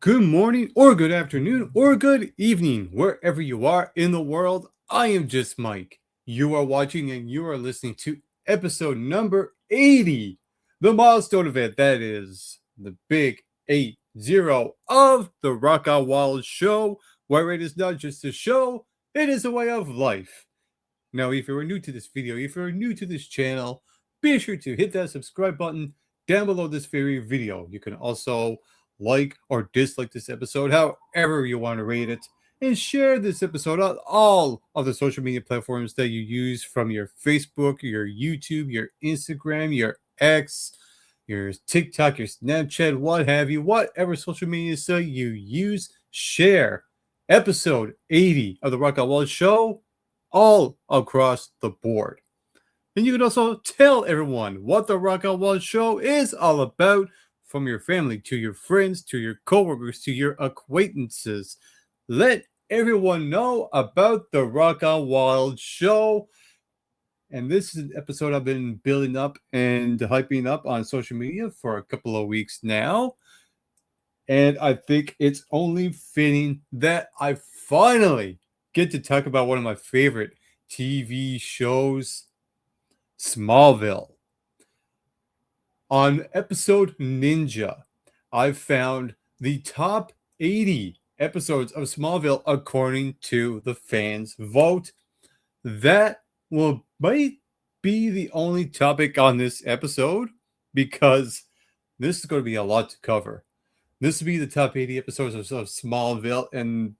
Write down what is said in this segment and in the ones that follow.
Good morning, or good afternoon, or good evening, wherever you are in the world. I am just Mike. You are watching and you are listening to episode number 80, the milestone event that is the big 80 of the Rock Out Wild show, where it is not just a show, it is a way of life. Now, if you are new to this video, if you're new to this channel, be sure to hit that subscribe button down below this very video. You can also like or dislike this episode, however you want to rate it, and share this episode on all of the social media platforms that you use, from your Facebook, your YouTube, your Instagram, your X, your TikTok, your Snapchat, what have you, whatever social media site you use. Share episode 80 of the Rock Out Wild show all across the board. And you can also tell everyone what the Rock Out Wild show is all about, from your family to your friends to your coworkers to your acquaintances. Let everyone know about the Rock Out Wild show. And this is an episode I've been building up and hyping up on social media for a couple of weeks now. And I think it's only fitting that I finally get to talk about one of my favorite TV shows, SmallVille. On episode Ninja, I've found the top 80 episodes of SmallVille according to the fans' vote. That might be the only topic on this episode, because this is going to be a lot to cover. This will be the top 80 episodes of SmallVille, and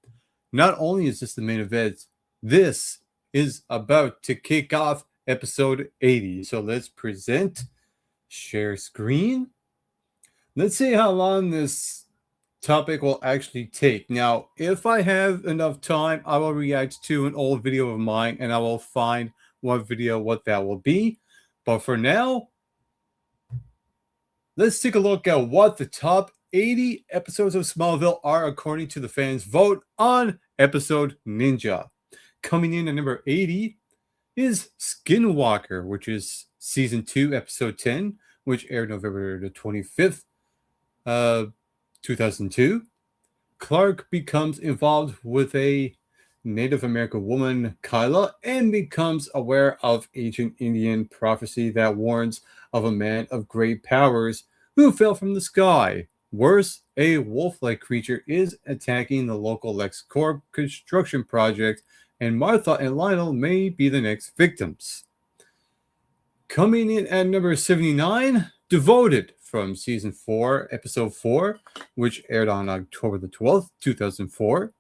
not only is this the main event, this is about to kick off episode 80. So let's present, share screen. Let's see how long this topic will actually take. Now, if I have enough time, I will react to an old video of mine and I will find what that will be. But for now, let's take a look at what the top 80 episodes of SmallVille are according to the fans' vote on episode Ninja. Coming in at number 80 is Skinwalker, which is season 2, episode 10, which aired November the 25th, 2002. Clark becomes involved with a Native American woman, Kyla, and becomes aware of ancient Indian prophecy that warns of a man of great powers who fell from the sky. Worse, a wolf-like creature is attacking the local LexCorp construction project, and Martha and Lionel may be the next victims. Coming in at number 79, Devoted, from season 4, episode 4, which aired on October the 12th, 2004.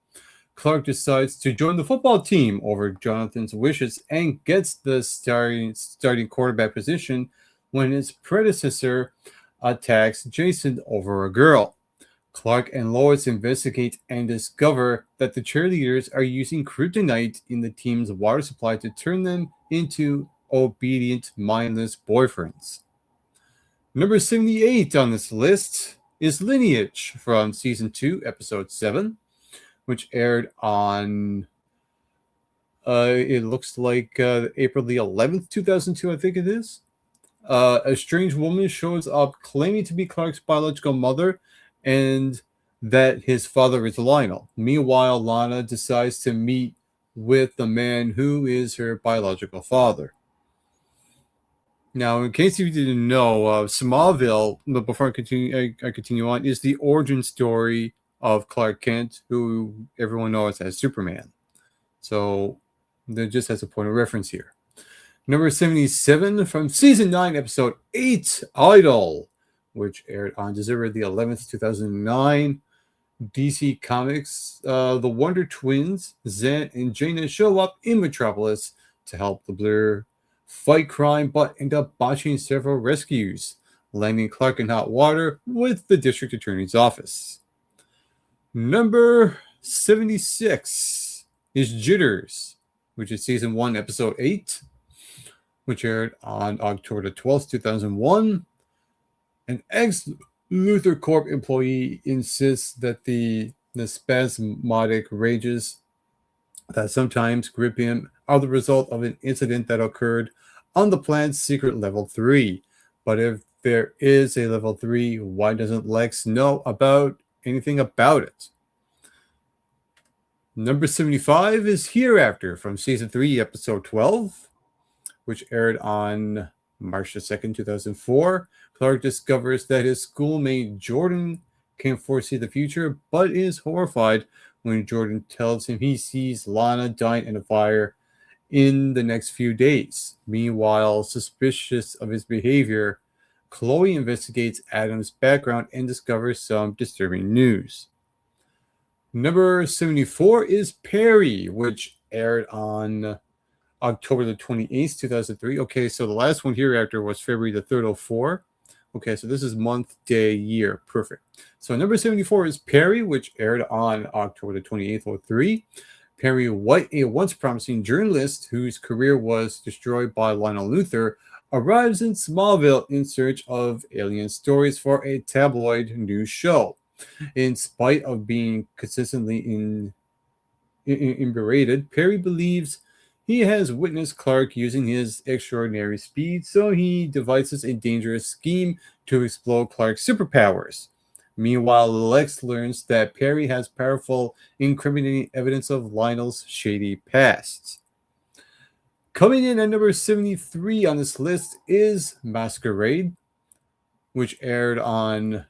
Clark decides to join the football team over Jonathan's wishes and gets the starting quarterback position when his predecessor attacks Jason over a girl. Clark and Lois investigate and discover that the cheerleaders are using kryptonite in the team's water supply to turn them into obedient, mindless boyfriends. Number 78 on this list is Lineage, from season 2, episode 7, which aired on, it looks like April the 11th, 2002, I think it is. A strange woman shows up claiming to be Clark's biological mother and that his father is Lionel. Meanwhile, Lana decides to meet with the man who is her biological father. Now, in case you didn't know, SmallVille, before I continue on, is the origin story of Clark Kent, who everyone knows as Superman. So, that just has a point of reference here. Number 77, from season 9, episode 8, Idol, which aired on December the 11th, 2009. DC Comics, the Wonder Twins, Zen and Jaina, show up in Metropolis to help the Blur fight crime, but end up botching several rescues, landing Clark in hot water with the district attorney's office. Number 76 is Jitters, which is season 1, episode 8, which aired on October the 12th, 2001. An ex-Luther Corp employee insists that the spasmodic rages that sometimes grip him are the result of an incident that occurred on the plant's secret level 3. But if there is a level 3, why doesn't Lex know about anything about it. Number 75 is Hereafter from Season 3, Episode 12, which aired on March the 2nd, 2004. Clark discovers that his schoolmate Jordan can foresee the future, but is horrified when Jordan tells him he sees Lana dying in a fire in the next few days. Meanwhile, suspicious of his behavior, Chloe investigates Adam's background and discovers some disturbing news. Number 74 is Perry, which aired on October the 28th, 2003. Okay, so the last one Hereafter was February the 3rd, 04. Okay, so this is month, day, year. Perfect. So number 74 is Perry, which aired on October the 28th, 03. Perry White, a once promising journalist whose career was destroyed by Lionel Luthor, arrives in Smallville in search of alien stories for a tabloid news show. In spite of being consistently berated, Perry believes he has witnessed Clark using his extraordinary speed, so he devises a dangerous scheme to explode Clark's superpowers. Meanwhile, Lex learns that Perry has powerful, incriminating evidence of Lionel's shady past. Coming in at number 73 on this list is Masquerade, which aired on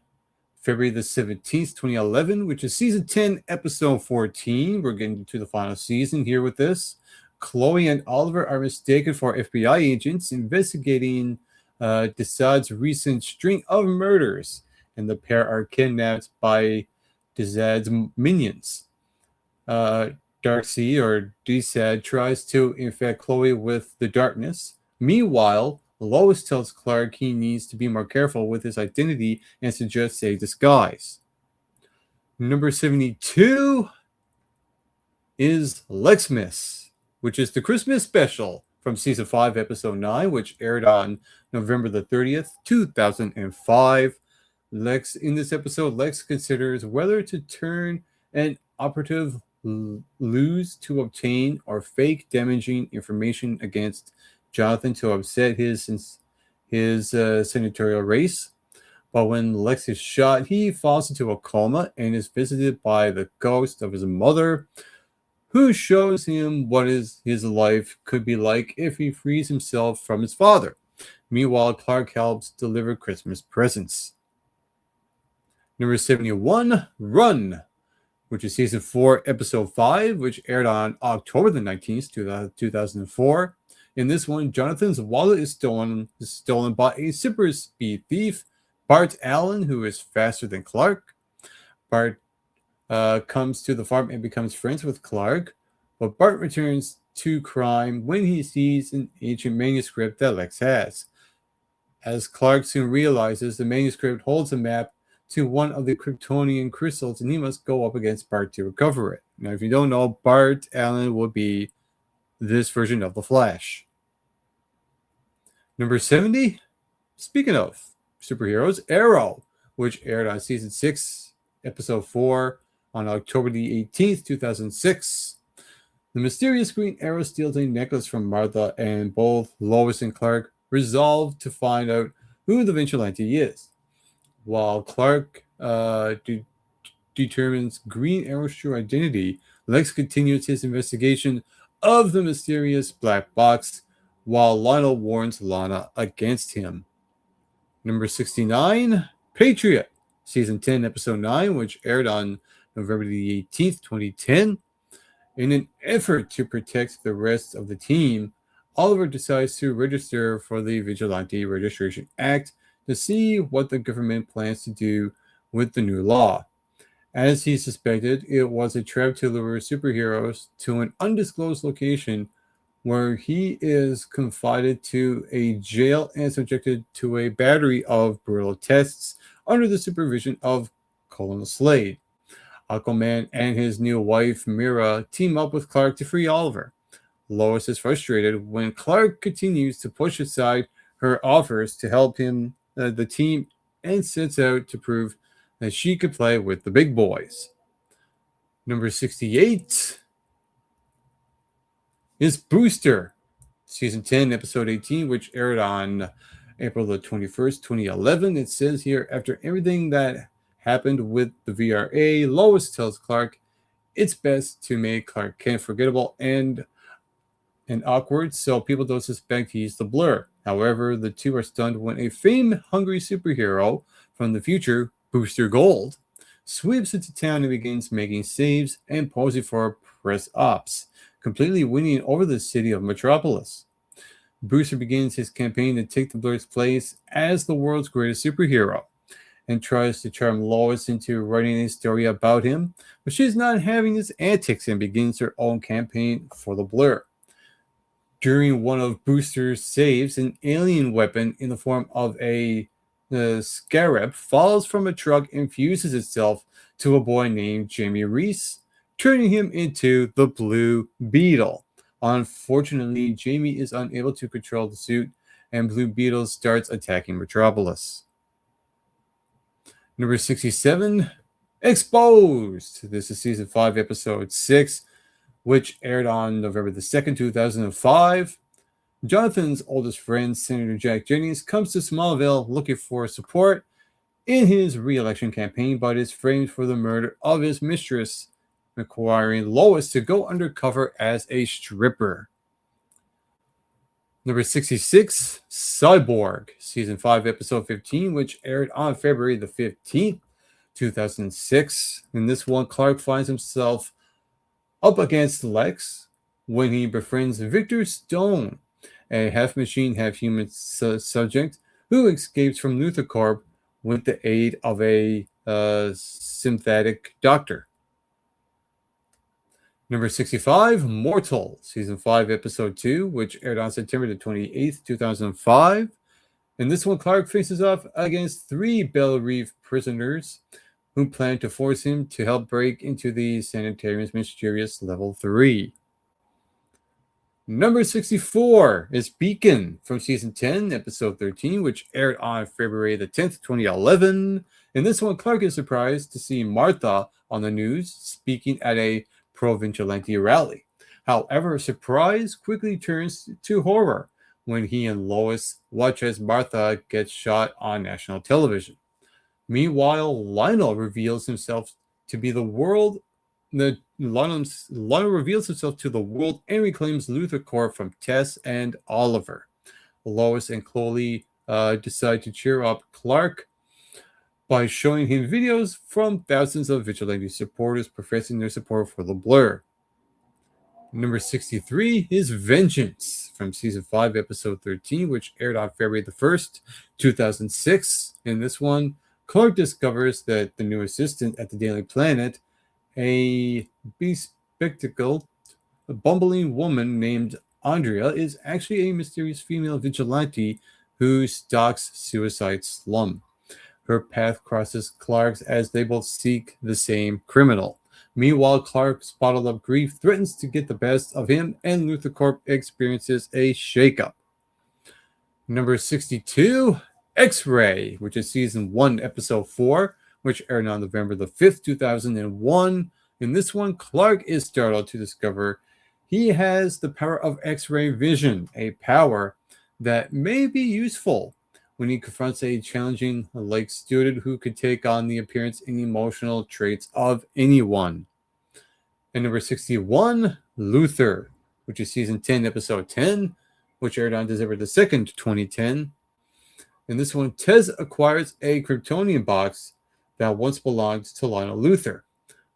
February the 17th, 2011, which is Season 10, Episode 14. We're getting to the final season here with this. Chloe and Oliver are mistaken for FBI agents investigating Desaad's recent string of murders, and the pair are kidnapped by Desaad's minions. Darkseid, or Desaad, tries to infect Chloe with the darkness. Meanwhile, Lois tells Clark he needs to be more careful with his identity and suggests a disguise. Number 72 is Lexmas, which is the Christmas special from Season 5, Episode 9, which aired on November the 30th, 2005. In this episode, Lex considers whether to turn an operative lose to obtain or fake damaging information against Jonathan to upset his senatorial race. But when Lex is shot, he falls into a coma and is visited by the ghost of his mother, who shows him what his life could be like if he frees himself from his father. Meanwhile, Clark helps deliver Christmas presents. Number 71, Run, which is Season 4, Episode 5, which aired on October the 19th, 2004. In this one, Jonathan's wallet is stolen by a super speed thief, Bart Allen, who is faster than Clark. Bart comes to the farm and becomes friends with Clark, but Bart returns to crime when he sees an ancient manuscript that Lex has. As Clark soon realizes, the manuscript holds a map to one of the Kryptonian crystals, and he must go up against Bart to recover it. Now, if you don't know, Bart Allen would be this version of the Flash. Number 70, speaking of superheroes, Arrow, which aired on Season 6, Episode 4 on October the 18th, 2006. The mysterious Green Arrow steals a necklace from Martha, and both Lois and Clark resolve to find out who the vigilante is. While Clark determines Green Arrow's true identity, Lex continues his investigation of the mysterious black box, while Lionel warns Lana against him. Number 69, Patriot, Season 10, Episode 9, which aired on November the 18th, 2010. In an effort to protect the rest of the team, Oliver decides to register for the Vigilante Registration Act to see what the government plans to do with the new law. As he suspected, it was a trap to lure superheroes to an undisclosed location where he is confined to a jail and subjected to a battery of brutal tests under the supervision of Colonel Slade. Aquaman and his new wife, Mira, team up with Clark to free Oliver. Lois is frustrated when Clark continues to push aside her offers to help him, the team, and sets out to prove that she could play with the big boys. Number 68 is Booster, Season 10, Episode 18, which aired on April the 21st, 2011. It says here, after everything that happened with the VRA, Lois tells Clark it's best to make Clark Kent forgettable and awkward so people don't suspect he's the Blur. However, the two are stunned when a fame-hungry superhero from the future, Booster Gold, sweeps into town and begins making saves and posing for press ops, completely winning over the city of Metropolis. Booster begins his campaign to take the Blur's place as the world's greatest superhero and tries to charm Lois into writing a story about him, but she's not having his antics and begins her own campaign for the Blur. During one of Booster's saves, an alien weapon in the form of a scarab falls from a truck and fuses itself to a boy named Jamie Reese, turning him into the Blue Beetle. Unfortunately, Jamie is unable to control the suit, and Blue Beetle starts attacking Metropolis. Number 67, Exposed. This is Season 5, Episode 6, which aired on November the 2nd, 2005. Jonathan's oldest friend, Senator Jack Jennings, comes to SmallVille looking for support in his re-election campaign, but is framed for the murder of his mistress, requiring Lois to go undercover as a stripper. Number 66, Cyborg, Season 5, Episode 15, which aired on February the 15th, 2006. In this one, Clark finds himself up against Lex when he befriends Victor Stone, a half-machine, half-human subject who escapes from Luthor Corp with the aid of a synthetic doctor. Number 65, Mortal, Season 5, Episode 2, which aired on September the 28th, 2005. In this one, Clark faces off against 3 Belle Reve prisoners who plan to force him to help break into the sanitarium's mysterious Level 3. Number 64 is Beacon from Season 10, Episode 13, which aired on February the 10th, 2011. In this one, Clark is surprised to see Martha on the news speaking at a pro-vigilante rally. However, surprise quickly turns to horror when he and Lois watch as Martha gets shot on national television. Meanwhile, Lionel reveals himself to be the world. Lionel reveals himself to the world and reclaims Luthor Corp from Tess and Oliver. Lois and Chloe decide to cheer up Clark by showing him videos from thousands of vigilante supporters professing their support for the Blur. Number 63 is Vengeance from Season 5, Episode 13, which aired on February the 1st, 2006. In this one, Clark discovers that the new assistant at the Daily Planet, a bespectacled, bumbling woman named Andrea, is actually a mysterious female vigilante who stalks Suicide Slum. Her path crosses Clark's as they both seek the same criminal. Meanwhile, Clark's bottled up grief threatens to get the best of him, and Luthor Corp experiences a shakeup. Number 62, X-Ray, which is Season 1, Episode 4, which aired on November the 5th, 2001. In this one, Clark is startled to discover he has the power of X-ray vision, a power that may be useful when he confronts a challenging student who could take on the appearance and emotional traits of anyone. And number 61, Luther, which is Season 10, Episode 10, which aired on December the 2nd, 2010. In this one, Tez acquires a Kryptonian box that once belonged to Lionel Luthor.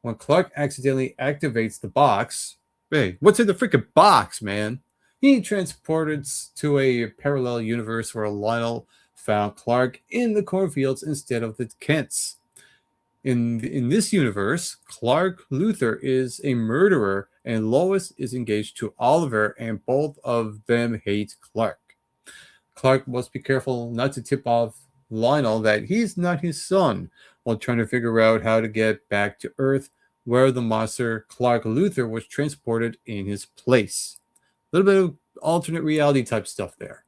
When Clark accidentally activates the box, hey, what's in the freaking box, man? He transported to a parallel universe where Lionel found Clark in the cornfields instead of the Kents. In this universe, Clark Luthor is a murderer and Lois is engaged to Oliver, and both of them hate Clark. Clark must be careful not to tip off Lionel that he's not his son while trying to figure out how to get back to Earth, where the monster Clark Luthor was transported in his place. A little bit of alternate reality type stuff there.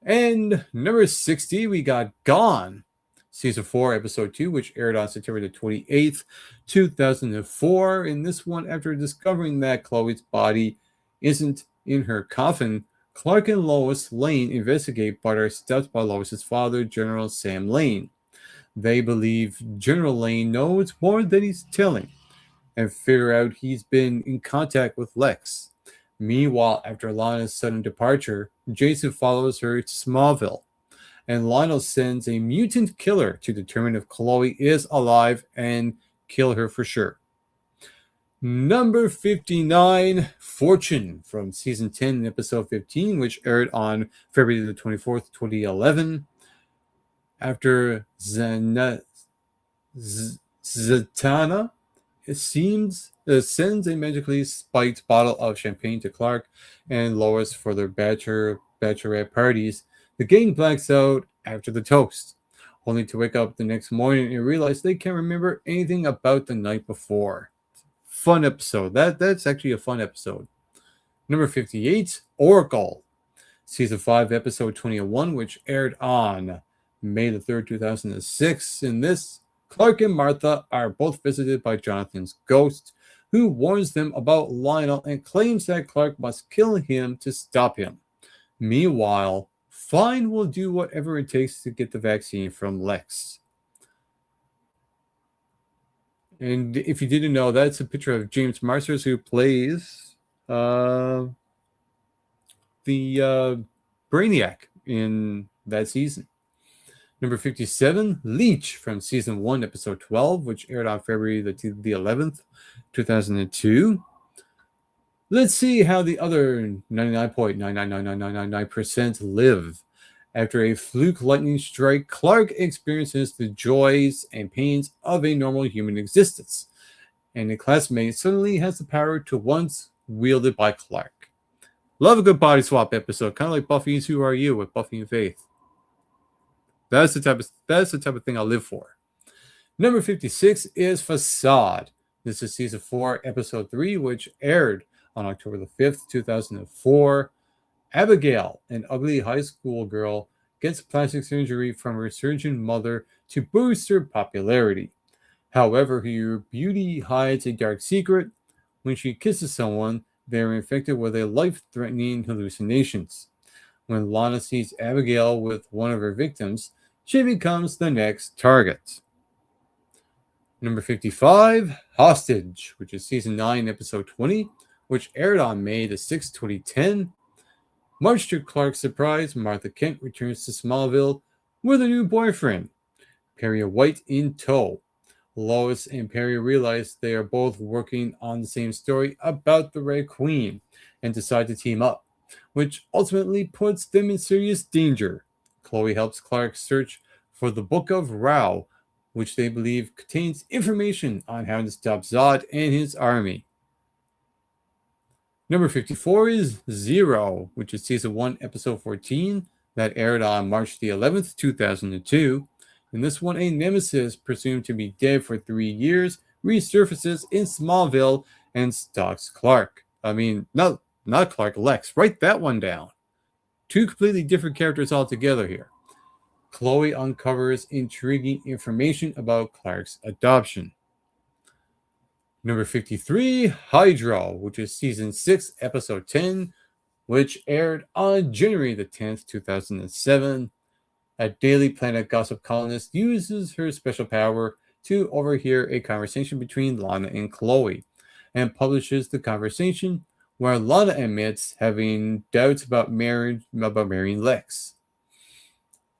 And number 60, we got Gone, Season 4, Episode 2, which aired on September the 28th, 2004. In this one, after discovering that Chloe's body isn't in her coffin, Clark and Lois Lane investigate but are stopped by Lois's father, General Sam Lane. They believe General Lane knows more than he's telling and figure out he's been in contact with Lex. Meanwhile, after Lana's sudden departure, Jason follows her to Smallville, and Lionel sends a mutant killer to determine if Chloe is alive and kill her for sure. Number 59, Fortune, from season 10, episode 15, which aired on February the 24th, 2011. After Zatanna sends a magically spiked bottle of champagne to Clark and Lois for their bachelorette parties, the gang blacks out after the toast, only to wake up the next morning and realize they can't remember anything about the night before. Fun episode. That's actually a fun episode. Number 58, Oracle, season 5, episode 21, which aired on May the 3rd, 2006. In this, Clark and Martha are both visited by Jonathan's ghost, who warns them about Lionel and claims that Clark must kill him to stop him. Meanwhile, Fine will do whatever it takes to get the vaccine from Lex. And if you didn't know, that's a picture of James Marsters, who plays the Brainiac in that season. Number 57, Leech, from season 1, episode 12, which aired on February the 11th, 2002. Let's see how the other 99.99999% live. After a fluke lightning strike, Clark experiences the joys and pains of a normal human existence, and a classmate suddenly has the power to once wielded by Clark. Love a good body swap episode, kind of like Buffy's Who Are You with Buffy and Faith. That's the type of thing I live for. Number 56 is Facade. This is season 4, episode 3, which aired on October the 5th, 2004. Abigail, an ugly high school girl, gets plastic surgery from her surgeon mother to boost her popularity. However, her beauty hides a dark secret. When she kisses someone, they are infected with a life-threatening hallucinations. When Lana sees Abigail with one of her victims, she becomes the next target. Number 55, Hostage, which is season 9, episode 20, which aired on May the 6th, 2010. Much to Clark's surprise, Martha Kent returns to Smallville with a new boyfriend, Perry White, in tow. Lois and Perry realize they are both working on the same story about the Red Queen and decide to team up, which ultimately puts them in serious danger. Chloe helps Clark search for the Book of Rao, which they believe contains information on how to stop Zod and his army. Number 54 is Zero, which is season 1, episode 14, that aired on March the 11th, 2002. In this one, a nemesis presumed to be dead for 3 years resurfaces in Smallville and stalks Clark. I mean, not Clark, Lex. Write that one down. 2 completely different characters altogether here. Chloe uncovers intriguing information about Clark's adoption. Number 53, Hydra, which is season 6, episode 10, which aired on January the 10th, 2007. A Daily Planet gossip columnist uses her special power to overhear a conversation between Lana and Chloe, and publishes the conversation where Lana admits having doubts about marrying Lex.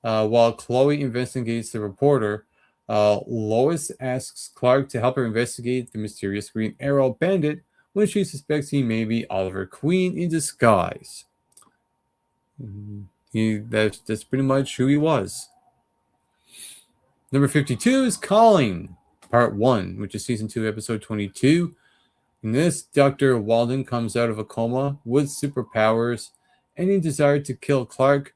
While Chloe investigates the reporter, Lois asks Clark to help her investigate the mysterious Green Arrow bandit when she suspects he may be Oliver Queen in disguise. That's pretty much who he was. Number 52 is Calling, part 1, which is season 2, episode 22. In this, Dr. Walden comes out of a coma with superpowers, and he desired to kill Clark,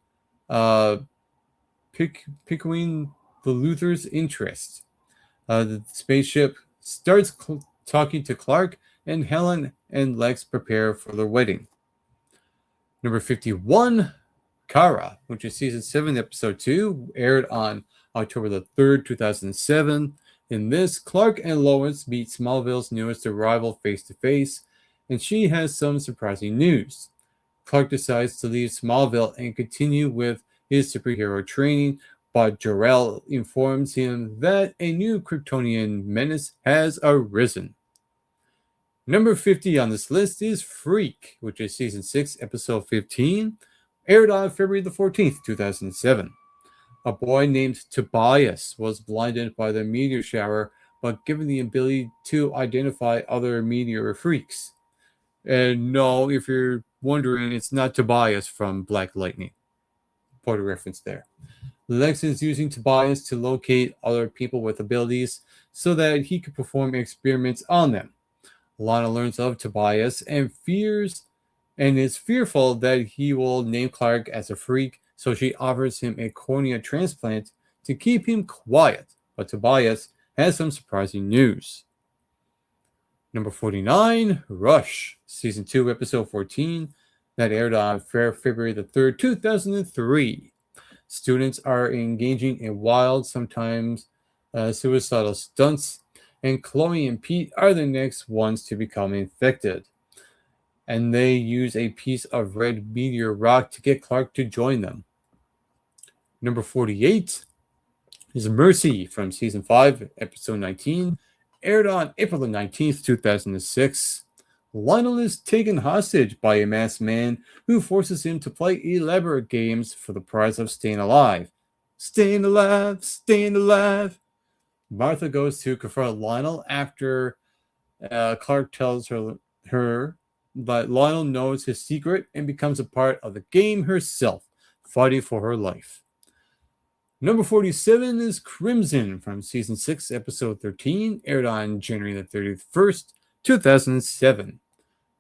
piquing the Luther's interest. The spaceship starts talking to Clark, and Helen and Lex prepare for their wedding. Number 51, Kara, which is season 7, episode 2, aired on October the 3rd, 2007. In this, Clark and Lois meet Smallville's newest arrival face to face, and she has some surprising news. Clark decides to leave Smallville and continue with his superhero training, but Jor-El informs him that a new Kryptonian menace has arisen. Number 50 on this list is Freak, which is Season 6, Episode 15, aired on February the 14th, 2007. A boy named Tobias was blinded by the meteor shower, but given the ability to identify other meteor freaks. And no, if you're wondering, it's not Tobias from Black Lightning. Point of reference there. Lex is using Tobias to locate other people with abilities so that he can perform experiments on them. Lana learns of Tobias and is fearful that he will name Clark as a freak, so she offers him a cornea transplant to keep him quiet. But Tobias has some surprising news. Number 49, Rush, Season 2, Episode 14, that aired on February the 3rd, 2003. Students are engaging in wild, sometimes suicidal stunts, and Chloe and Pete are the next ones to become infected. And they use a piece of red meteor rock to get Clark to join them. Number 48 is Mercy from Season 5, Episode 19, aired on April the 19th, 2006. Lionel is taken hostage by a masked man who forces him to play elaborate games for the prize of staying alive. Staying alive, staying alive. Martha goes to confront Lionel after Clark tells her that Lionel knows his secret and becomes a part of the game herself, fighting for her life. Number 47 is Crimson from Season 6, Episode 13, aired on January the 31st, 2007.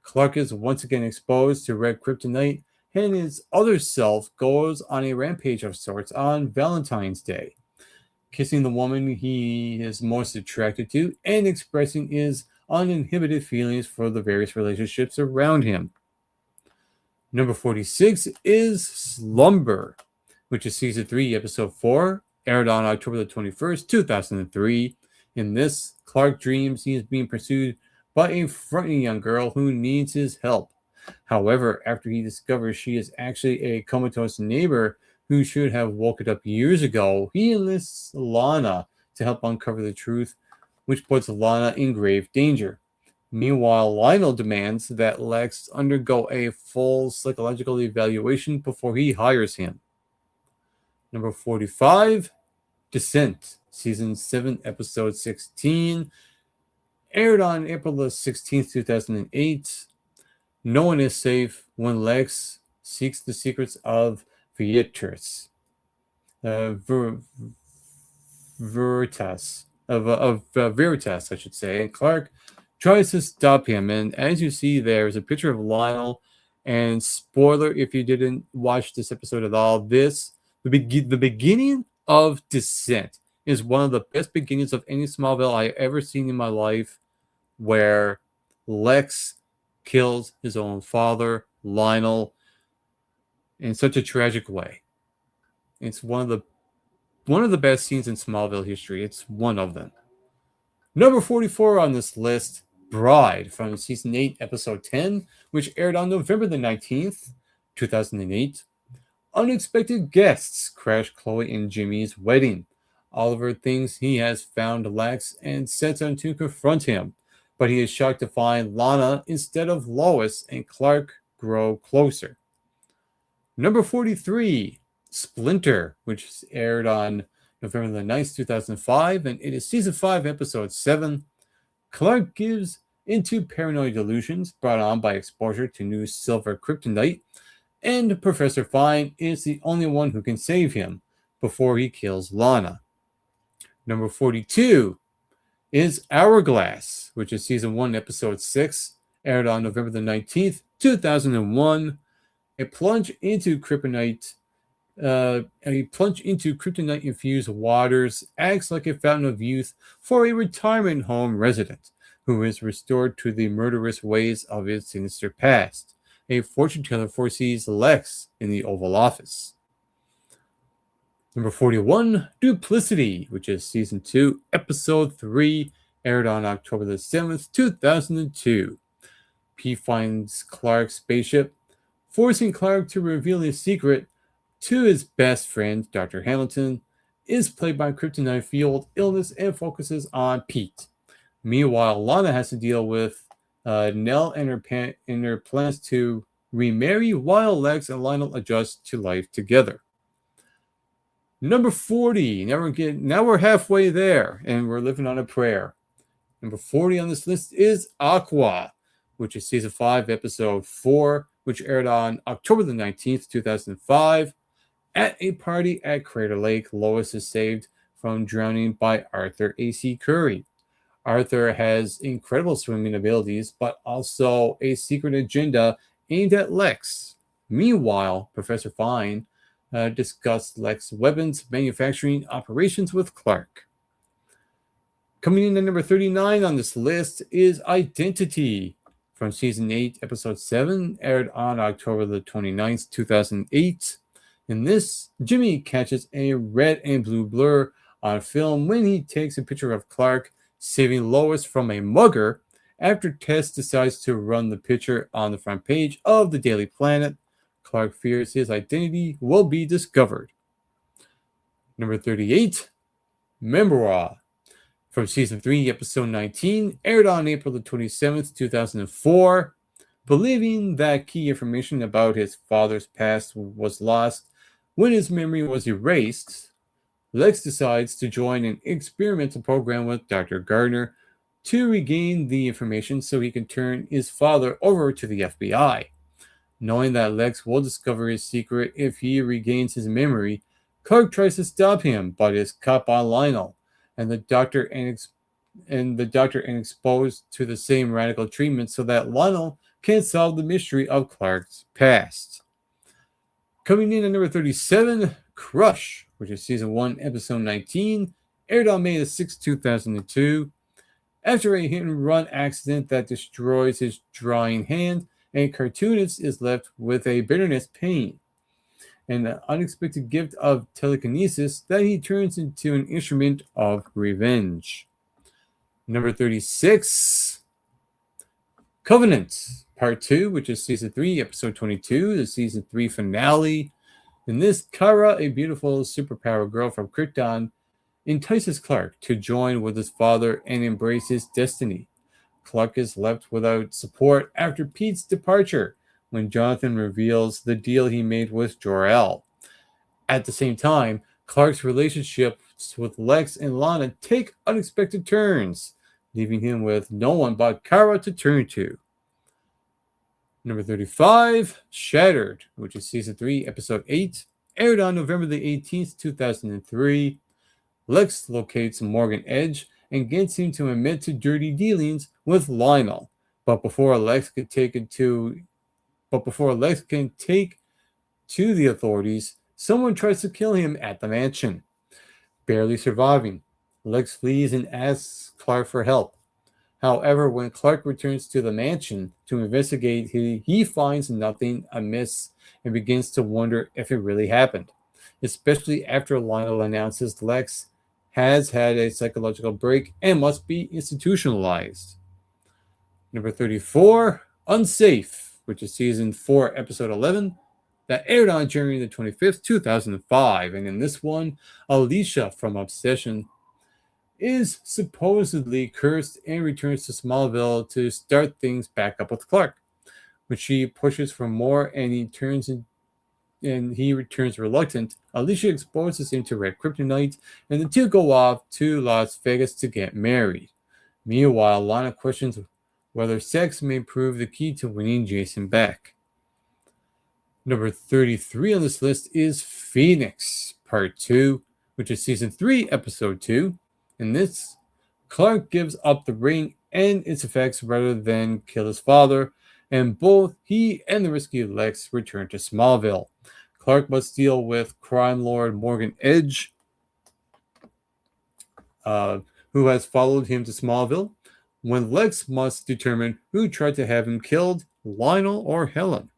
Clark is once again exposed to red kryptonite, and his other self goes on a rampage of sorts on Valentine's Day, kissing the woman he is most attracted to and expressing his uninhibited feelings for the various relationships around him. Number 46 is Slumber, which is Season 3, Episode 4, aired on October the 21st, 2003. In this, Clark dreams he is being pursued by a frightening young girl who needs his help. However, after he discovers she is actually a comatose neighbor who should have woken up years ago, he enlists Lana to help uncover the truth, which puts Lana in grave danger. Meanwhile, Lionel demands that Lex undergo a full psychological evaluation before he hires him. Number 45, Descent, Season 7, Episode 16, aired on April the 16th, 2008. No one is safe when Lex seeks the secrets of Veritas, Veritas, I should say. And Clark tries to stop him, and as you see, there is a picture of Lionel. And spoiler, if you didn't watch this episode at all, the beginning of Descent is one of the best beginnings of any Smallville I've ever seen in my life, where Lex kills his own father, Lionel, in such a tragic way. It's one of the best scenes in Smallville history. It's one of them. Number 44 on this list, Bride from Season 8, Episode 10, which aired on November the 19th, 2008. Unexpected guests crash Chloe and Jimmy's wedding. Oliver thinks he has found Lex and sets out to confront him, but he is shocked to find Lana instead of Lois, and Clark grow closer. Number 43, Splinter, which aired on November the 9th, 2005, and it is Season 5, Episode 7. Clark gives into paranoid delusions brought on by exposure to new silver kryptonite, and Professor Fine is the only one who can save him before he kills Lana. Number 42 is Hourglass, which is Season 1, Episode 6, aired on November the 19th, 2001. A plunge into kryptonite infused waters acts like a fountain of youth for a retirement home resident who is restored to the murderous ways of his sinister past. A fortune teller foresees Lex in the Oval Office. Number 41, Duplicity, which is Season 2, Episode 3, aired on October the 7th, 2002. P finds Clark's spaceship, forcing Clark to reveal his secret to his best friend, Dr. Hamilton, is plagued by kryptonite-fueled illness and focuses on Pete. Meanwhile, Lana has to deal with Nell and her plans to remarry while Lex and Lionel adjust to life together. Number 40. Now we're halfway there, and we're living on a prayer. Number 40 on this list is Aqua, which is season 5, episode 4, which aired on October the 19th, 2005. At a party at Crater Lake, Lois is saved from drowning by Arthur A.C. Curry. Arthur has incredible swimming abilities, but also a secret agenda aimed at Lex. Meanwhile, Professor Fine discussed Lex weapons manufacturing operations with Clark. Coming in at number 39 on this list is Identity from season 8, episode 7, aired on October the 29th, 2008. In this, Jimmy catches a red and blue blur on film when he takes a picture of Clark saving Lois from a mugger after Tess decides to run the picture on the front page of the Daily Planet. Clark fears his identity will be discovered. Number 38, Memoir from season 3, episode 19, aired on April the 27th, 2004. Believing that key information about his father's past was lost when his memory was erased, Lex decides to join an experimental program with Dr. Gardner to regain the information so he can turn his father over to the FBI. Knowing that Lex will discover his secret if he regains his memory, Clark tries to stop him, but is caught by Lionel, and the doctor exposed to the same radical treatment so that Lionel can solve the mystery of Clark's past. Coming in at number 37, Crush, which is season 1, episode 19, aired on May 6, 2002. After a hit-and-run accident that destroys his drawing hand, a cartoonist is left with a bitterness pain and an unexpected gift of telekinesis that he turns into an instrument of revenge. Number 36, Covenant, Part 2, which is Season 3, Episode 22, the Season 3 finale. In this, Kara, a beautiful superpower girl from Krypton, entices Clark to join with his father and embrace his destiny. Clark is left without support after Pete's departure when Jonathan reveals the deal he made with Jor-El. At the same time, Clark's relationships with Lex and Lana take unexpected turns, leaving him with no one but Kara to turn to. Number 35, Shattered, which is Season 3, Episode 8, aired on November the 18th, 2003. Lex locates Morgan Edge and gets him to admit to dirty dealings with Lionel. But before Lex can take to the authorities, someone tries to kill him at the mansion. Barely surviving, Lex flees and asks Clark for help. However, when Clark returns to the mansion to investigate, he finds nothing amiss and begins to wonder if it really happened, especially after Lionel announces Lex has had a psychological break and must be institutionalized. Number 34, Unsafe, which is Season 4, Episode 11, that aired on January the 25th, 2005. And in this one, Alicia from Obsession is supposedly cursed and returns to SmallVille to start things back up with Clark. When she pushes for more and he returns reluctant, Alicia exposes him to red kryptonite, and the two go off to Las Vegas to get married. Meanwhile, Lana questions whether sex may prove the key to winning Jason back. Number 33 on this list is Phoenix, Part 2, which is Season 3, Episode 2. In this, Clark gives up the ring and its effects rather than kill his father, and both he and the rescued Lex return to Smallville. Clark must deal with crime lord Morgan Edge, who has followed him to Smallville, when Lex must determine who tried to have him killed, Lionel or Helen.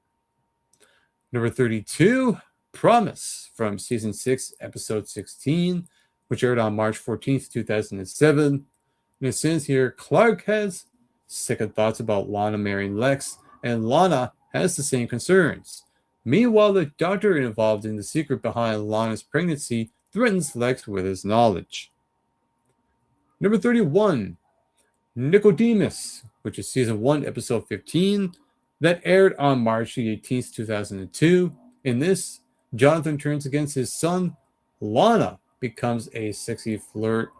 Number 32, Promise, from Season 6, Episode 16, which aired on March 14th, 2007. And it says here, Clark has second thoughts about Lana marrying Lex, and Lana has the same concerns. Meanwhile, the doctor involved in the secret behind Lana's pregnancy threatens Lex with his knowledge. Number 31, Nicodemus, which is season 1, episode 15, that aired on March 18th, 2002. In this, Jonathan turns against his son. Lana becomes a sexy flirt,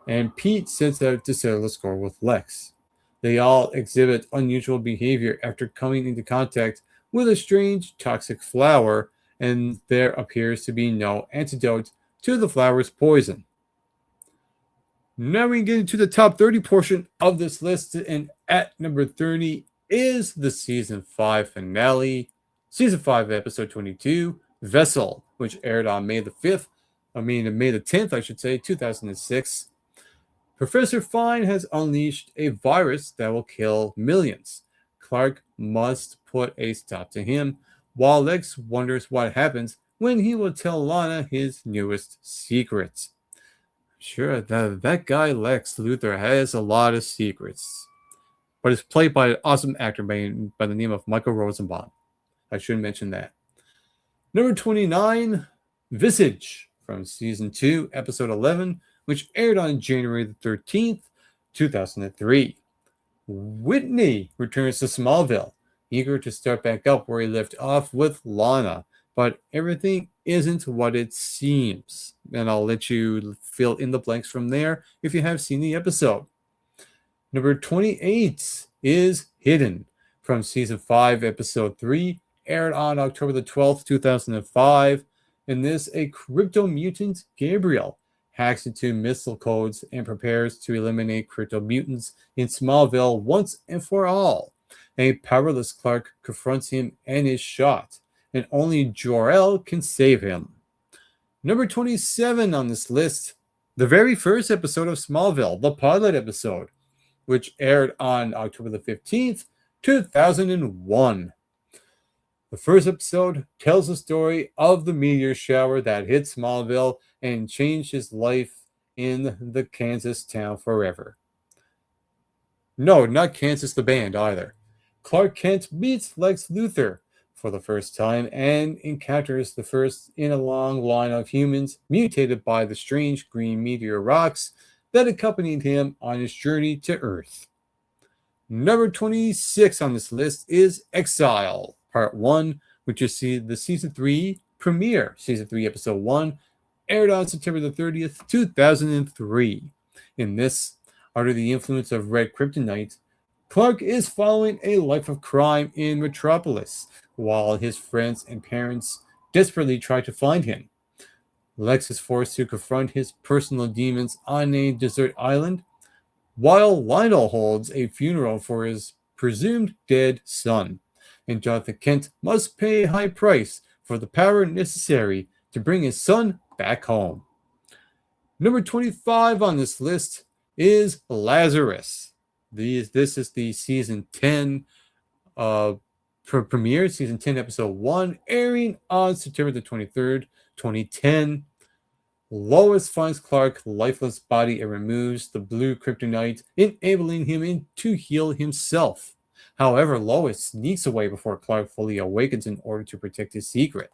and Pete sets out to settle the score with Lex. They all exhibit unusual behavior after coming into contact with a strange toxic flower, and there appears to be no antidote to the flower's poison. Now we get into the top 30 portion of this list, and at number 30 is the season 5 finale, season 5, episode 22, Vessel, which aired on May the 10th, I should say, 2006. Professor Fine has unleashed a virus that will kill millions. Clark must put a stop to him, while Lex wonders what happens when he will tell Lana his newest secret. Sure, that guy Lex Luthor has a lot of secrets, but it's played by an awesome actor by the name of Michael Rosenbaum. I should mention that. Number 29, Visage, from season 2, episode 11, which aired on January the 13th, 2003. Whitney returns to Smallville, eager to start back up where he left off with Lana, but everything isn't what it seems. And I'll let you fill in the blanks from there if you have seen the episode. Number 28 is Hidden, from season 5, episode 3, aired on October the 12th, 2005. In this, a crypto mutant, Gabriel, hacks into missile codes and prepares to eliminate crypto mutants in Smallville once and for all. A powerless Clark confronts him and is shot, and only Jor-El can save him. Number 27 on this list, the very first episode of Smallville, the pilot episode, which aired on October the 15th, 2001. The first episode tells the story of the meteor shower that hit Smallville and changed his life in the Kansas town forever. No, not Kansas the band either. Clark Kent meets Lex Luthor for the first time and encounters the first in a long line of humans mutated by the strange green meteor rocks that accompanied him on his journey to Earth. Number 26 on this list is Exile, Part 1, which is the Season 3 premiere. Season 3, Episode 1, aired on September the 30th, 2003. In this, under the influence of red kryptonite, Clark is following a life of crime in Metropolis, while his friends and parents desperately try to find him. Lex is forced to confront his personal demons on a desert island, while Lionel holds a funeral for his presumed dead son, and Jonathan Kent must pay a high price for the power necessary to bring his son back home. Number 25 on this list is Lazarus. This is the season 10 premiere, season 10, episode 1, airing on September the 23rd, 2010. Lois finds Clark's lifeless body and removes the blue kryptonite, enabling him to heal himself. However, Lois sneaks away before Clark fully awakens in order to protect his secret.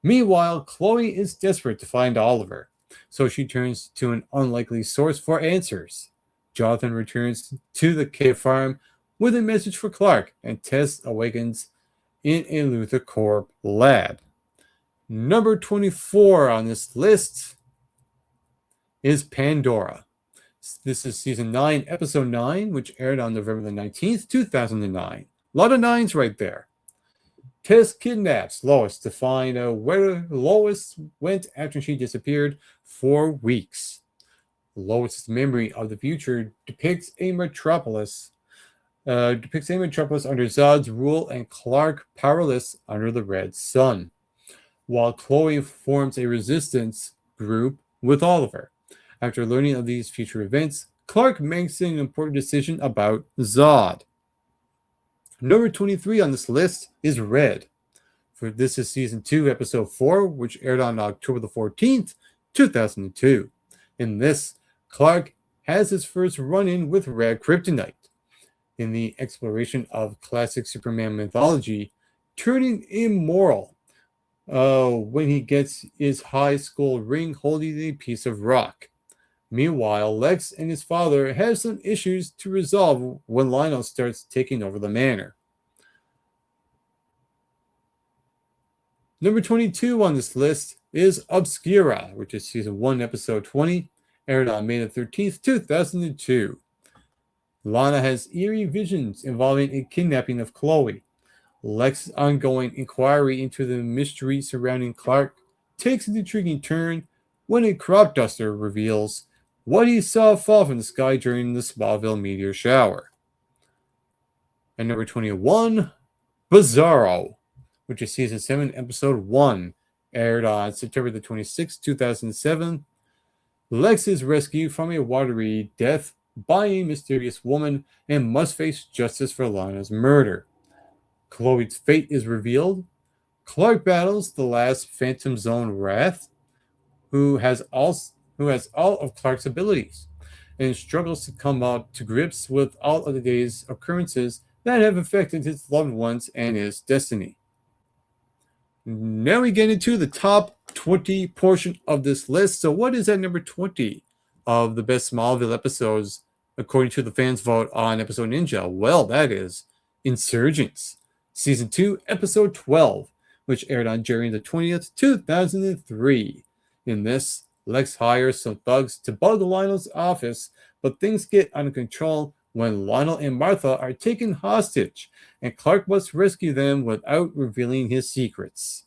Meanwhile, Chloe is desperate to find Oliver, so she turns to an unlikely source for answers. Jonathan returns to the cave farm with a message for Clark, and Tess awakens in a Luthor Corp lab. Number 24 on this list is Pandora. This is season 9, episode 9, which aired on November the 19th, 2009. A lot of nines right there. Tess kidnaps Lois to find out where Lois went after she disappeared for weeks. Lois' memory of the future depicts a metropolis under Zod's rule and Clark powerless under the Red Sun, while Chloe forms a resistance group with Oliver. After learning of these future events, Clark makes an important decision about Zod. Number 23 on this list is Red. This is season 2, episode 4, which aired on October the 14th, 2002. In this, Clark has his first run-in with red kryptonite. In the exploration of classic Superman mythology, turning immoral when he gets his high school ring holding a piece of rock. Meanwhile, Lex and his father have some issues to resolve when Lionel starts taking over the manor. Number 22 on this list is Obscura, which is season 1, episode 20, aired on May 13th, 2002. Lana has eerie visions involving a kidnapping of Chloe. Lex's ongoing inquiry into the mystery surrounding Clark takes an intriguing turn when a crop duster reveals what he saw fall from the sky during the SmallVille meteor shower. And number 21, Bizarro, which is season 7, episode 1, aired on September 26, 2007. Lex is rescued from a watery death by a mysterious woman and must face justice for Lana's murder. Chloe's fate is revealed. Clark battles the last Phantom Zone Wrath, who has all of Clark's abilities, and struggles to come up to grips with all of the day's occurrences that have affected his loved ones and his destiny. Now we get into the top 20 portion of this list. So what is at number 20 of the best Smallville episodes according to the fans' vote on Episode Ninja? Well, that is Insurgents, season 2, episode 12, which aired on January 20th, 2003. In this, Lex hires some thugs to bug Lionel's office, but things get out of control when Lionel and Martha are taken hostage, and Clark must rescue them without revealing his secrets.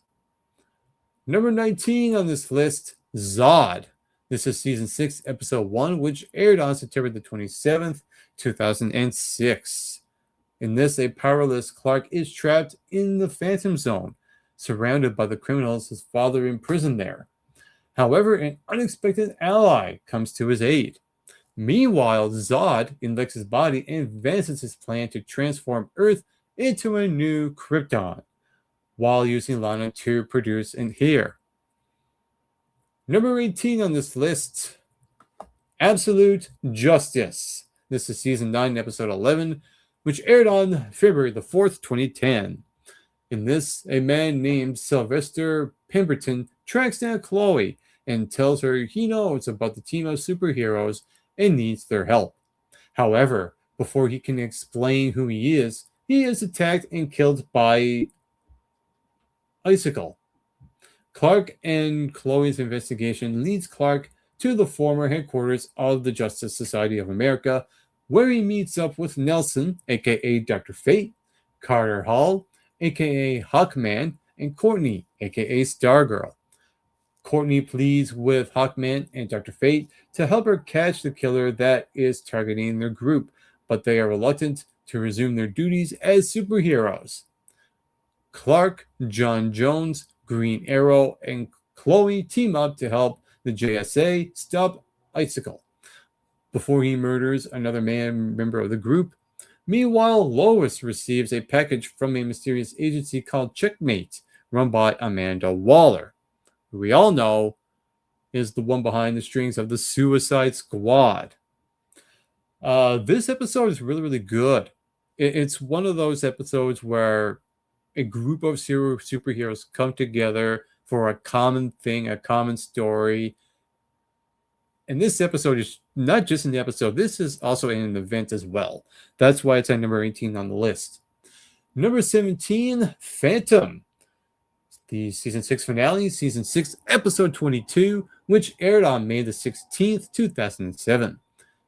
Number 19 on this list, Zod. This is season 6, episode 1, which aired on September 27th, 2006. In this, a powerless Clark is trapped in the Phantom Zone, surrounded by the criminals his father imprisoned there. However, an unexpected ally comes to his aid. Meanwhile, Zod in Lex's body advances his plan to transform Earth into a new Krypton, while using Lana to produce an heir. Number 18 on this list, Absolute Justice. This is season 9, episode 11, which aired on February 4th, 2010. In this, a man named Sylvester Pemberton tracks down Chloe and tells her he knows about the team of superheroes and needs their help. However, before he can explain who he is attacked and killed by Icicle. Clark and Chloe's investigation leads Clark to the former headquarters of the Justice Society of America, where he meets up with Nelson, aka Dr. Fate, Carter Hall, aka Hawkman, and Courtney, aka Stargirl. Courtney pleads with Hawkman and Dr. Fate to help her catch the killer that is targeting their group, but they are reluctant to resume their duties as superheroes. Clark, John Jones, Green Arrow, and Chloe team up to help the JSA stop Icicle before he murders another member of the group. Meanwhile, Lois receives a package from a mysterious agency called Checkmate, run by Amanda Waller, who we all know is the one behind the strings of the Suicide Squad. This episode is really, really good. It's one of those episodes where a group of superheroes come together for a common thing, a common story. And this episode is not just an episode, this is also an event as well. That's why it's at number 18 on the list. Number 17, Phantom. The season 6 finale, season 6, episode 22, which aired on May the 16th, 2007.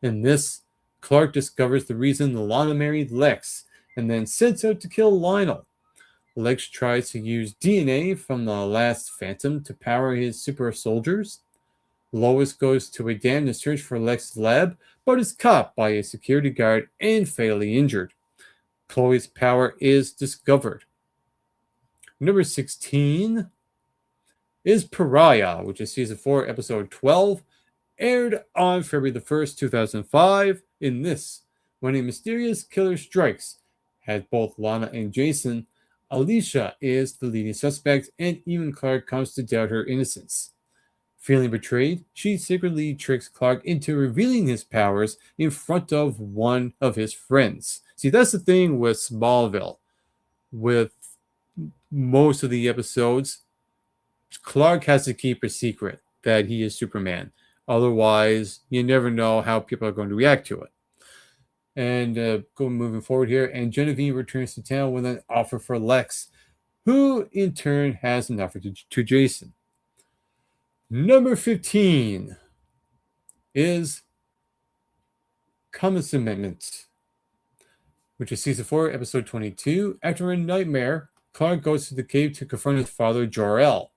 In this, Clark discovers the reason Lana married Lex and then sets out to kill Lionel. Lex tries to use DNA from the last Phantom to power his super soldiers. Lois goes to a dam to search for Lex's lab, but is caught by a security guard and fatally injured. Chloe's power is discovered. Number 16 is Pariah, which is season 4, episode 12, aired on February the 1st, 2005. In this, when a mysterious killer strikes at both Lana and Jason, Alicia is the leading suspect, and even Clark comes to doubt her innocence. Feeling betrayed, she secretly tricks Clark into revealing his powers in front of one of his friends. See, that's the thing with Smallville. With most of the episodes, Clark has to keep a secret that he is Superman. Otherwise, you never know how people are going to react to it. And moving forward here, and Genevieve returns to town with an offer for Lex, who in turn has an offer to Jason. Number 15 is Comet's Amendment, which is season 4, episode 22. After a nightmare, Clark goes to the cave to confront his father, Jor-El.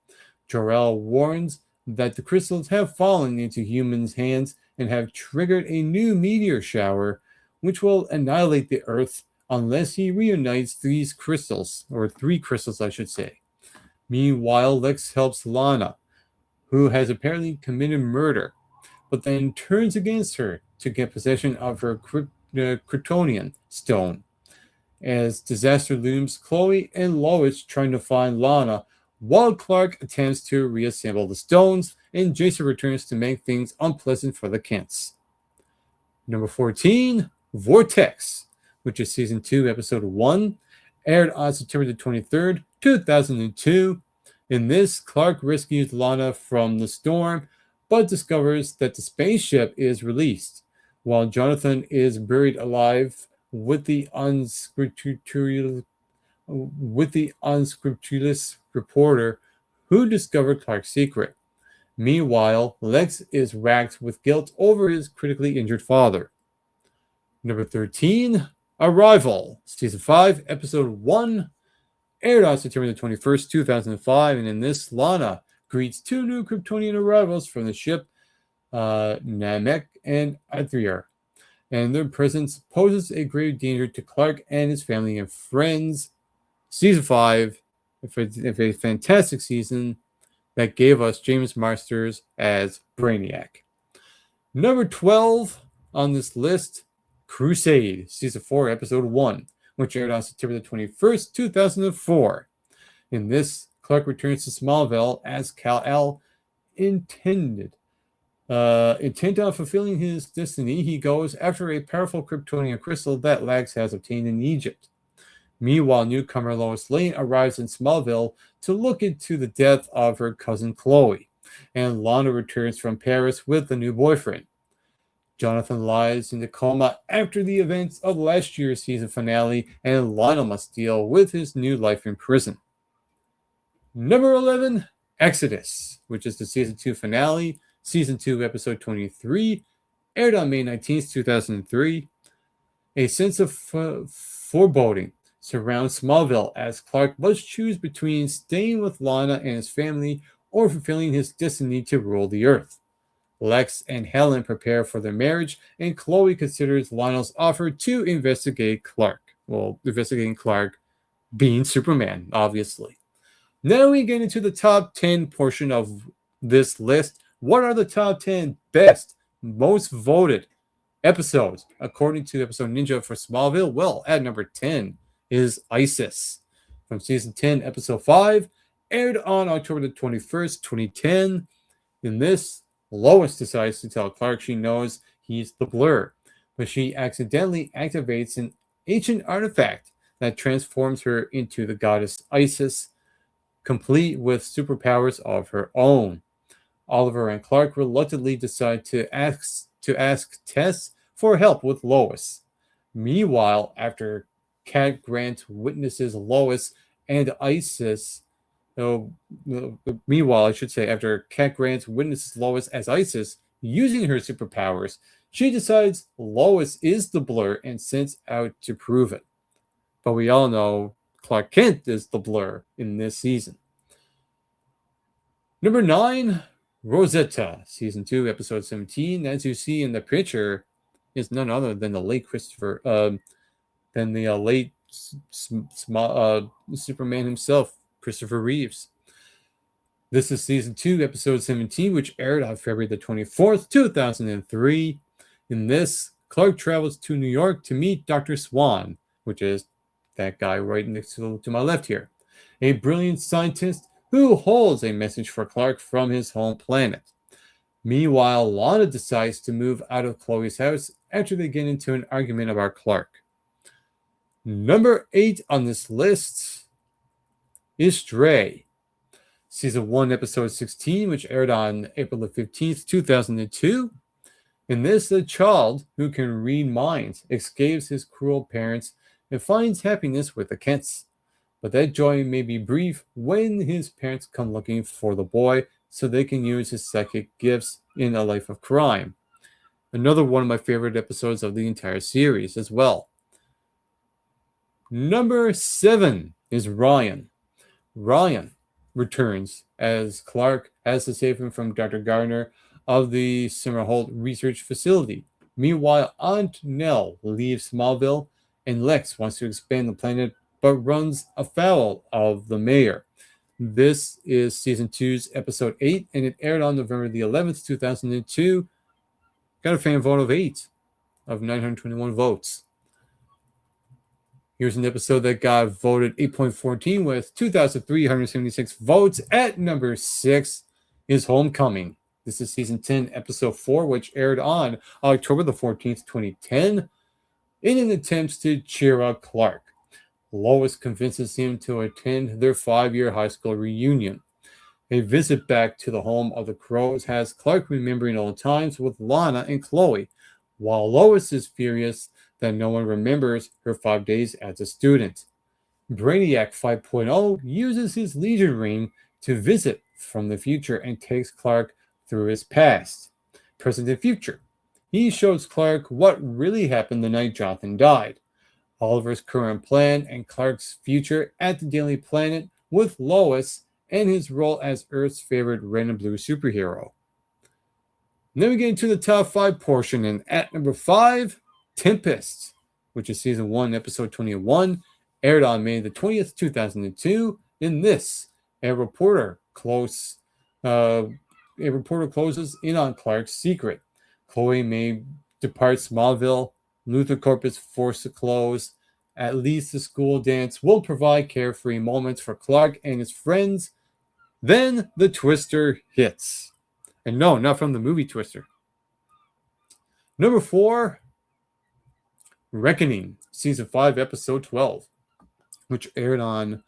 Jor-El warns that the crystals have fallen into humans' hands and have triggered a new meteor shower, which will annihilate the Earth unless he reunites these crystals, or 3 crystals, I should say. Meanwhile, Lex helps Lana, who has apparently committed murder, but then turns against her to get possession of her Kryptonian stone. As disaster looms, Chloe and Lois trying to find Lana, while Clark attempts to reassemble the stones, and Jason returns to make things unpleasant for the Kents. Number 14, Vortex, which is season 2, episode 1, aired on September the 23rd, 2002. In this, Clark rescues Lana from the storm, but discovers that the spaceship is released, while Jonathan is buried alive with the unscrupulous reporter who discovered Clark's secret. Meanwhile, Lex is racked with guilt over his critically injured father. Number 13, Arrival, season 5, episode 1, aired on September the 21st, 2005, and in this, Lana greets 2 new Kryptonian arrivals from the ship, Namek and Adria, and their presence poses a grave danger to Clark and his family and friends. Season 5, a fantastic season that gave us James Marsters as Brainiac. Number 12 on this list, Crusade, season 4, episode 1, which aired on September the 21st, 2004. In this, Clark returns to SmallVille as Kal-El intent on fulfilling his destiny. He goes after a powerful Kryptonian crystal that Lex has obtained in Egypt. Meanwhile, newcomer Lois Lane arrives in SmallVille to look into the death of her cousin Chloe, and Lana returns from Paris with a new boyfriend. Jonathan lies in a coma after the events of last year's season finale, and Lionel must deal with his new life in prison. Number 11, Exodus, which is the season 2 finale, season 2, episode 23, aired on May 19th, 2003. A sense of foreboding surrounds Smallville as Clark must choose between staying with Lana and his family or fulfilling his destiny to rule the Earth. Lex and Helen prepare for their marriage, and Chloe considers Lionel's offer to investigate Clark. Well, investigating Clark being Superman, obviously. Now we get into the top 10 portion of this list. What are the top 10 best, most voted episodes according to Episode Ninja for Smallville? Well, at number 10 is Isis from season 10, episode 5, aired on October the 21st, 2010. In this, Lois decides to tell Clark she knows he's the Blur, but she accidentally activates an ancient artifact that transforms her into the goddess Isis, complete with superpowers of her own. Oliver and Clark reluctantly decide to ask Tess for help with Lois. Meanwhile, after Cat Grant witnesses Lois and Isis, after Cat Grant witnesses Lois as Isis using her superpowers, she decides Lois is the Blur and sets out to prove it. But we all know Clark Kent is the Blur in this season. Number 9, Rosetta, season 2, episode 17. As you see in the picture, is none other than the late Superman himself, Christopher Reeves. This is season 2, episode 17, which aired on February the 24th, 2003. In this, Clark travels to New York to meet Dr. Swan, which is that guy right next to my left here, a brilliant scientist who holds a message for Clark from his home planet. Meanwhile, Lana decides to move out of Chloe's house after they get into an argument about Clark. Number 8 on this list is Stray, Season 1, Episode 16, which aired on April the 15th, 2002. In this, a child who can read minds escapes his cruel parents and finds happiness with the Kents. But that joy may be brief when his parents come looking for the boy so they can use his psychic gifts in a life of crime. Another one of my favorite episodes of the entire series as well. Number 7 is Ryan. Ryan returns as Clark has to save him from Dr. Gardner of the Simmerholt Research Facility. Meanwhile, Aunt Nell leaves SmallVille, and Lex wants to expand the planet but runs afoul of the mayor. This is Season 2's Episode 8, and it aired on November the 11th, 2002. Got a fan vote of 8 of 921 votes. Here's an episode that got voted 8.14 with 2,376 votes. At number 6 is Homecoming. This is Season 10, Episode 4, which aired on October the 14th, 2010, in an attempt to cheer up Clark. Lois convinces him to attend their 5-year high school reunion. A visit back to the home of the Crows has Clark remembering old times with Lana and Chloe, while Lois is furious that no one remembers her 5 days as a student. Brainiac 5.0 uses his Legion ring to visit from the future and takes Clark through his past, present, and future. He shows Clark what really happened the night Jonathan died, Oliver's current plan, and Clark's future at the Daily Planet with Lois and his role as Earth's favorite red and blue superhero. And then we get into the top 5 portion, and at number 5, Tempest, which is Season 1, Episode 21, aired on May the 20th, 2002. In this, a reporter closes in on Clark's secret. Chloe May departs Smallville. Luther Corp is forced to close. At least the school dance will provide carefree moments for Clark and his friends. Then the twister hits. And no, not from the movie Twister. Number 4, Reckoning, Season 5, Episode 12, which aired on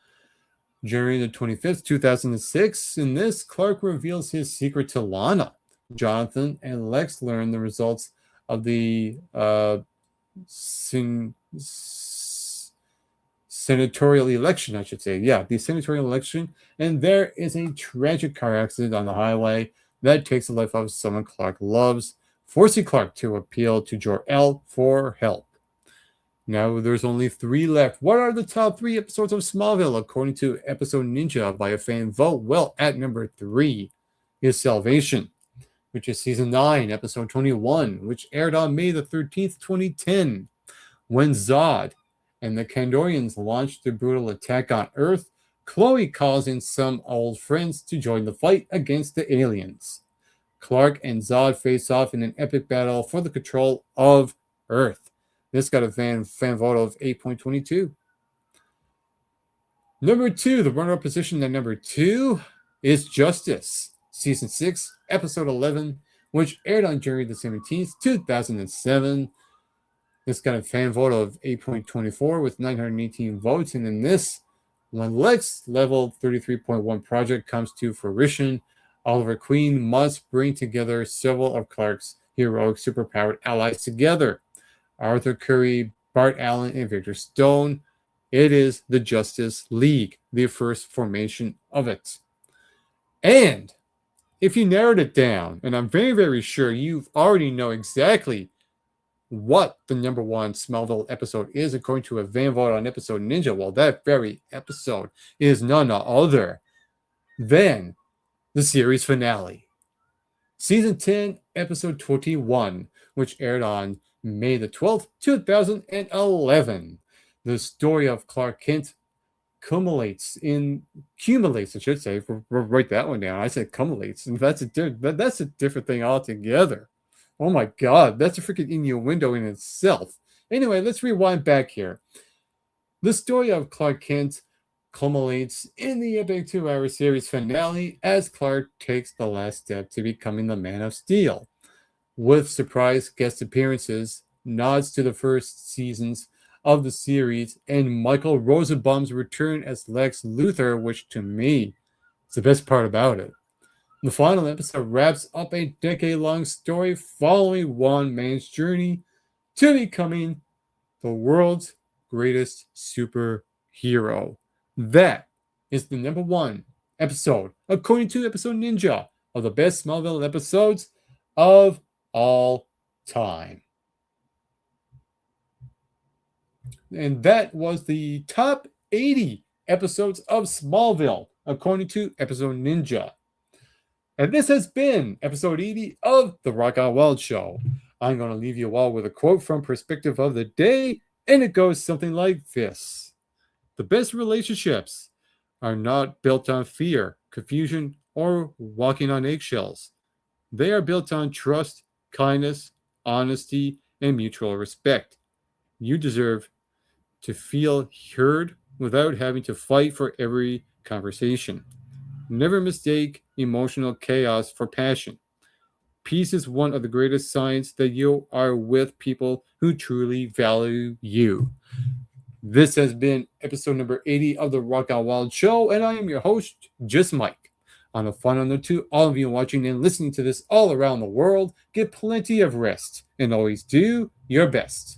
January the 25th, 2006. In this, Clark reveals his secret to Lana. Jonathan and Lex learn the results of the senatorial election, I should say. Yeah, the senatorial election. And there is a tragic car accident on the highway that takes the life of someone Clark loves, forcing Clark to appeal to Jor-El for help. Now there's only 3 left. What are the top 3 episodes of Smallville according to Episode Ninja by a fan vote? Well, at number 3 is Salvation, which is Season 9, Episode 21, which aired on May the 13th, 2010. When Zod and the Kandorians launched their brutal attack on Earth, Chloe calls in some old friends to join the fight against the aliens. Clark and Zod face off in an epic battle for the control of Earth. This got a fan vote of 8.22. Number 2, the runner-up position at number 2 is Justice, Season 6, Episode 11, which aired on January the 17th, 2007. This got a fan vote of 8.24 with 918 votes. And in this, when Lex level 33.1 project comes to fruition, Oliver Queen must bring together several of Clark's heroic superpowered allies together. Arthur Curry, Bart Allen, and Victor Stone. It is the Justice League, the first formation of it. And if you narrowed it down, and I'm very, very sure you already know exactly what the number 1 Smallville episode is according to a fan vote on Episode Ninja, well, that very episode is none other than the series finale. Season 10, Episode 21, which aired on May the 12th, 2011. The story of Clark Kent accumulates, I should say. Write that one down. I said accumulates, and that's a different thing altogether. Oh my God, that's a freaking innuendo in itself. Anyway, let's rewind back here. The story of Clark Kent culminates in the epic 2-hour series finale as Clark takes the last step to becoming the Man of Steel. With surprise guest appearances, nods to the first seasons of the series, and Michael Rosenbaum's return as Lex Luthor, which to me It's the best part about it. The final episode wraps up a decade-long story following one man's journey to becoming the world's greatest superhero. That is the number one episode, according to Episode Ninja, of the best SmallVille episodes of all time. And that was the top 80 episodes of SmallVille, according to Episode Ninja. And this has been episode 80 of The Rock Out Wild Show. I'm going to leave you all with a quote from Perspective of the Day, and it goes something like this. The best relationships are not built on fear, confusion, or walking on eggshells. They are built on trust, kindness, honesty, and mutual respect. You deserve to feel heard without having to fight for every conversation. Never mistake emotional chaos for passion. Peace is one of the greatest signs that you are with people who truly value you. This has been episode number 80 of the Rock Out Wild Show, and I am your host, Just Mike. On a final note to all of you watching and listening to this all around the world, get plenty of rest and always do your best.